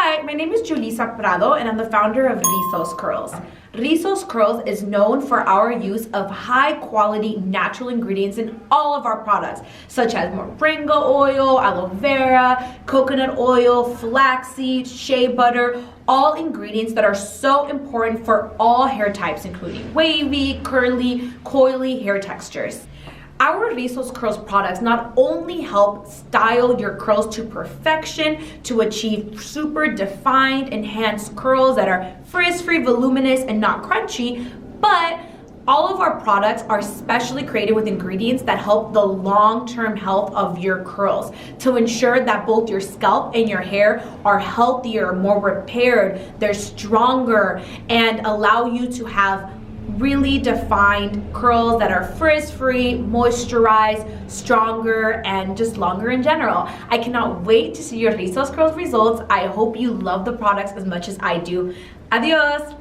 Hi, my name is Julissa Prado and I'm the founder of Rizos Curls. Rizos Curls is known for our use of high quality natural ingredients in all of our products, such as moringa oil, aloe vera, coconut oil, flaxseed, shea butter, all ingredients that are so important for all hair types, including wavy, curly, coily hair textures. Our Rizos Curls products not only help style your curls to perfection to achieve super defined, enhanced curls that are frizz-free, voluminous, and not crunchy, but all of our products are specially created with ingredients that help the long-term health of your curls to ensure that both your scalp and your hair are healthier, more repaired, they're stronger, and allow you to have really defined curls that are frizz-free, moisturized, stronger, and just longer in general. I cannot wait to see your Rizos Curls results. I hope you love the products as much as I do. Adios!